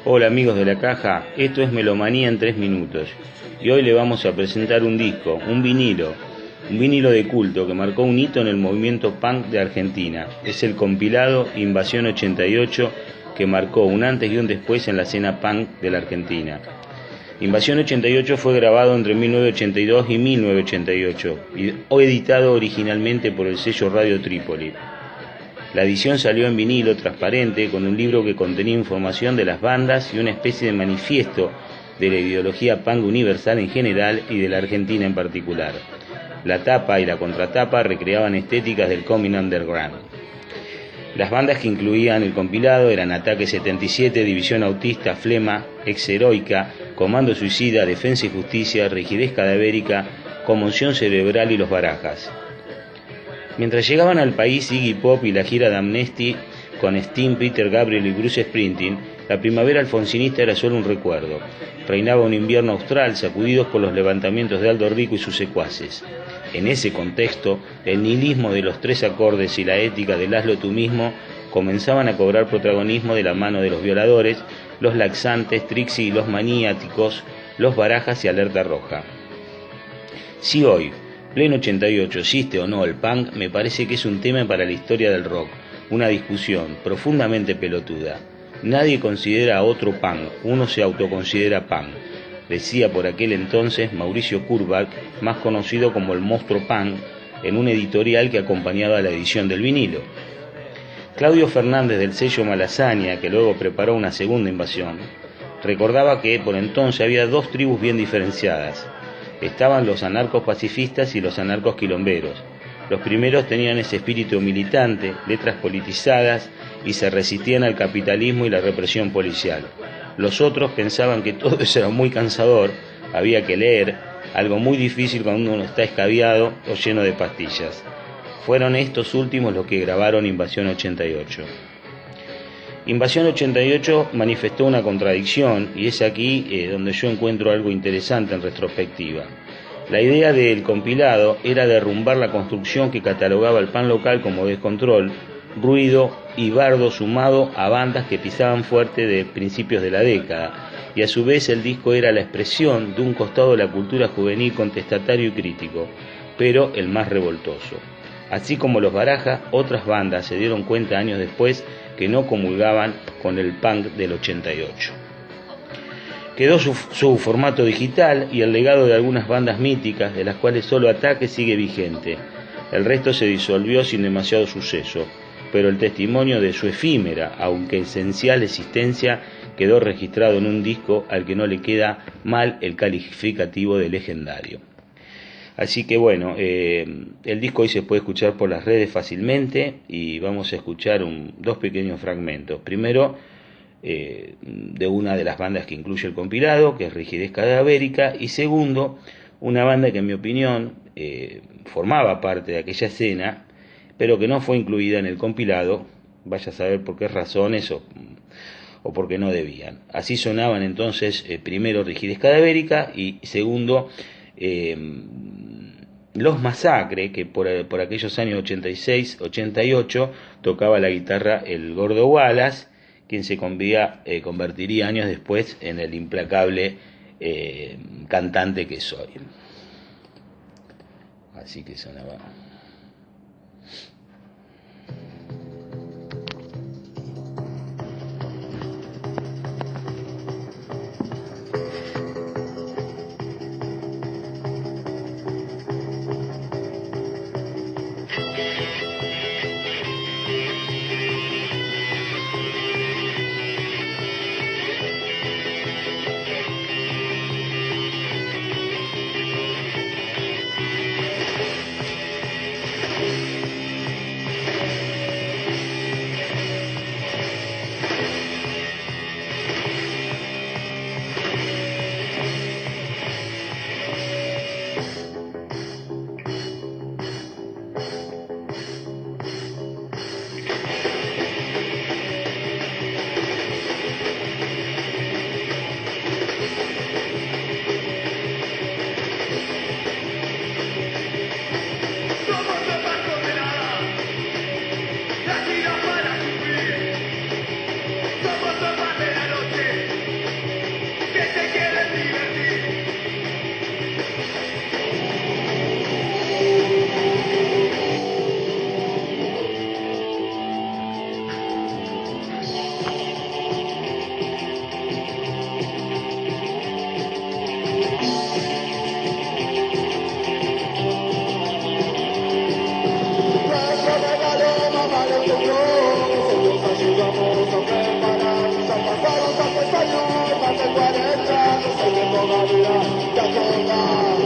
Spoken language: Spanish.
Hola amigos de la caja, esto es Melomanía en 3 minutos y hoy le vamos a presentar un disco, un vinilo de culto que marcó un hito en el movimiento punk de Argentina. Es el compilado Invasión 88 que marcó un antes y un después en la escena punk de la Argentina. Invasión 88 fue grabado entre 1982 y 1988 y editado originalmente por el sello Radio Trípoli. La edición salió en vinilo transparente con un libro que contenía información de las bandas y una especie de manifiesto de la ideología punk universal en general y de la Argentina en particular. La tapa y la contratapa recreaban estéticas del cómic underground. Las bandas que incluían el compilado eran Ataque 77, División Autista, Flema, Ex Heroica, Comando Suicida, Defensa y Justicia, Rigidez Cadavérica, Conmoción Cerebral y Los Barajas. Mientras llegaban al país Iggy Pop y la gira de Amnesty con Sting, Peter Gabriel y Bruce Springsteen, la primavera alfonsinista era solo un recuerdo. Reinaba un invierno austral sacudidos por los levantamientos de Aldo Rico y sus secuaces. En ese contexto, el nihilismo de los 3 acordes y la ética del hazlo tú mismo comenzaban a cobrar protagonismo de la mano de los Violadores, los Laxantes, Trixie y los Maniáticos, los Barajas y Alerta Roja. Si hoy, pleno 88, existe o no el punk, me parece que es un tema para la historia del rock, una discusión profundamente pelotuda. Nadie considera a otro punk, uno se autoconsidera punk, decía por aquel entonces Mauricio Kurbach, más conocido como el monstruo punk, en un editorial que acompañaba la edición del vinilo. Claudio Fernández del sello Malasaña, que luego preparó una segunda invasión, recordaba que por entonces había 2 tribus bien diferenciadas. Estaban los anarcos pacifistas y los anarcos quilomberos. Los primeros tenían ese espíritu militante, letras politizadas y se resistían al capitalismo y la represión policial. Los otros pensaban que todo eso era muy cansador, había que leer, algo muy difícil cuando uno está escabiado o lleno de pastillas. Fueron estos últimos los que grabaron Invasión 88. Invasión 88 manifestó una contradicción y es aquí donde yo encuentro algo interesante en retrospectiva. La idea del compilado era derrumbar la construcción que catalogaba el punk local como descontrol, ruido y bardo sumado a bandas que pisaban fuerte de principios de la década, y a su vez el disco era la expresión de un costado de la cultura juvenil contestatario y crítico, pero el más revoltoso. Así como los Barajas, otras bandas se dieron cuenta años después que no comulgaban con el punk del 88. Quedó su formato digital y el legado de algunas bandas míticas, de las cuales solo Ataque sigue vigente. El resto se disolvió sin demasiado suceso, pero el testimonio de su efímera, aunque esencial existencia, quedó registrado en un disco al que no le queda mal el calificativo de legendario. Así que bueno, el disco hoy se puede escuchar por las redes fácilmente y vamos a escuchar 2 pequeños fragmentos. Primero, de una de las bandas que incluye el compilado, que es Rigidez Cadavérica, y segundo, una banda que en mi opinión formaba parte de aquella escena, pero que no fue incluida en el compilado, vaya a saber por qué razones o porque no debían. Así sonaban entonces primero Rigidez Cadavérica y segundo Los Masacre, que por aquellos años 86, 88 tocaba la guitarra el Gordo Wallace, quien se convertiría años después en el implacable cantante que soy. Así que sonaba. 40, no sé qué todavía, ya toca.